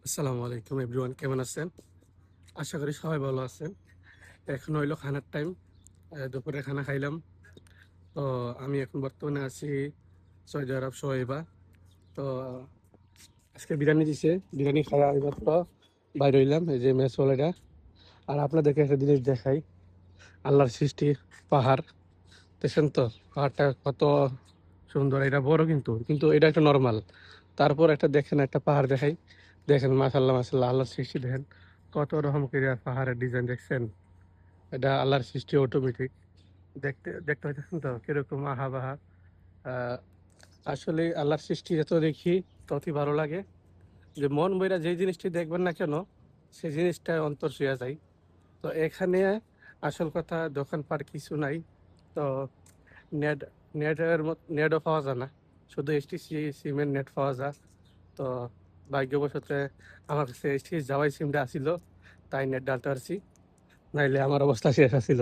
আসসালামু আলাইকুম এভরিওয়ান, কেমন আছেন? আশা করি সবাই ভালো আছেন। এখন হইলো খানার টাইম। দুপুরে খানা খাইলাম। তো আমি এখন বর্তমানে আছি সৌদি আরব সোহাইবা। তো আজকে বিরিয়ানি দিছে, বিরিয়ানি খাওয়া এইমাত্র বাইর হইলাম, এই যে মেস ওয়ালাটা। আর আপনাদেরকে একটা জিনিস দেখাই, আল্লাহর সৃষ্টি পাহাড়। দেখছেন তো পাহাড়টা কত সুন্দর, এটা বড় কিন্তু কিন্তু এটা একটা নর্মাল। তারপর একটা দেখেন, একটা পাহাড় দেখাই, দেখেন মাশাল্লাহ মাশাল্লাহ, আল্লাহর সৃষ্টি দেখেন কত রকম করে পাহাড়ের ডিজাইন দেখছেন। এটা আল্লাহর সৃষ্টি অটোমেটিক। দেখতে দেখতে পাচ্ছেন তো কিরকম আহা বাহা। আহ, আসলে আল্লাহর সৃষ্টি যত দেখি ততই ভালো লাগে। যে মন বইরা যে জিনিসটি দেখবেন না কেন, সেই জিনিসটা অন্তর ছুঁয়া যায়। তো এখানে আসল কথা দোকানপাট কিছু নাই। তো নেট নেটও পাওয়া যায় না, শুধু এসটিসি সিমের নেট পাওয়া যায়। তো ভাগ্যবশত আমার কাছে এসটিসি যাওয়াই সিমটা আসিল, তাই নেট ডালতে পারছি, নাইলে আমার অবস্থা শেষ আছিল।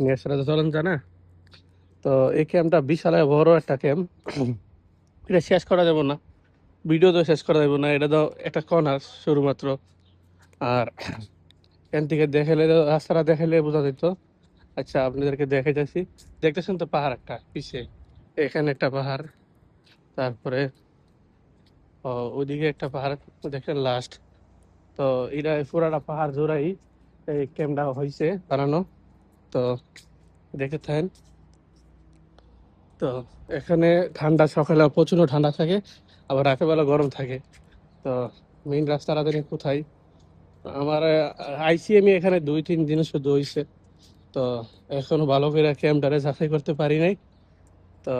নেট ছাড়া তো চলন জানা। তো এই ক্যাম্পটা বিশাল বড় একটা ক্যাম্প, এটা শেষ করা যাবে না, ভিডিও তো শেষ করা যাবে না, এটা তো একটা কর্নার শুধুমাত্র। আর এখান থেকে দেখালে, রাস্তাটা দেখালে বোঝা যেত। আচ্ছা আপনাদেরকে দেখে যাচ্ছি, দেখতেছেন তো পাহাড় একটা পিছে, এখানে একটা পাহাড়, তারপরে ওইদিকে একটা পাহাড় দেখেন লাস্ট। তো এটা পুরাটা পাহাড় জোড়াই এই ক্যাম্পটা হয়েছে বানানো। তো দেখে থাকেন। তো এখানে ঠান্ডা, সকালে প্রচন্ড ঠান্ডা থাকে, আবার রাতের বেলা গরম থাকে। তো মেইন রাস্তাটা জানি কোথায়, আমার আইসি আমি এখানে 2-3 দিন শুধু হয়েছে। তো এখনো ভালো করে ক্যাম্পটারে যাচাই করতে পারি নাই। তো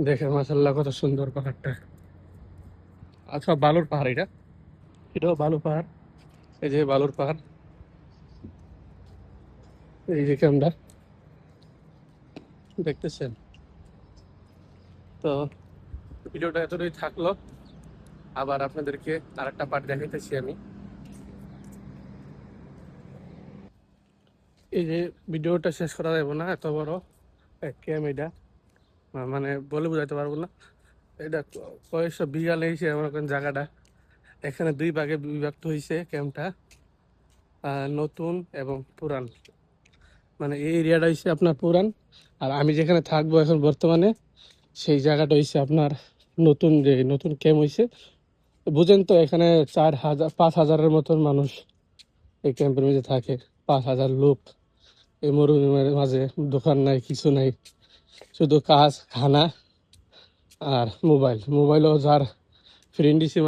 দেখে মাসাল্লাহ কত সুন্দর পাহাড়টা। আচ্ছা বালুর পাহাড়, এটাও বালু পাহাড়। এই যে বালুর পাহাড়, এই যে ক্যাম্পটা দেখতেছেন। তো ভিডিওটা এতটাই থাকলো, আবার আপনাদেরকে আরেকটা পার্ট দেখাইতেছি আমি। এই যে ভিডিওটা শেষ করা যাবে না, এত বড় ক্যাম্প এটা, মানে বলে বোঝাতে পারবো না। এটা কয়েকশো বিঘা লেগেছে মনে করেন জায়গাটা। এখানে দুই ভাগে বিভক্ত হয়েছে ক্যাম্পটা, নতুন এবং পুরান। মানে এই এরিয়াটা হচ্ছে আপনার পুরান, আর আমি যেখানে থাকবো এখন বর্তমানে, সেই জায়গাটা হচ্ছে আপনার নতুন, যে নতুন ক্যাম্প হয়েছে। বুঝেন তো, এখানে 4,000-5,000-এর মতন মানুষ এই ক্যাম্পের মধ্যে থাকে। 5,000 লোক এই মরুভূমির মাঝে, দোকান নাই কিছু নাই, শুধু কাজ, খানা আর মোবাইলও যার ফ্রেন্ড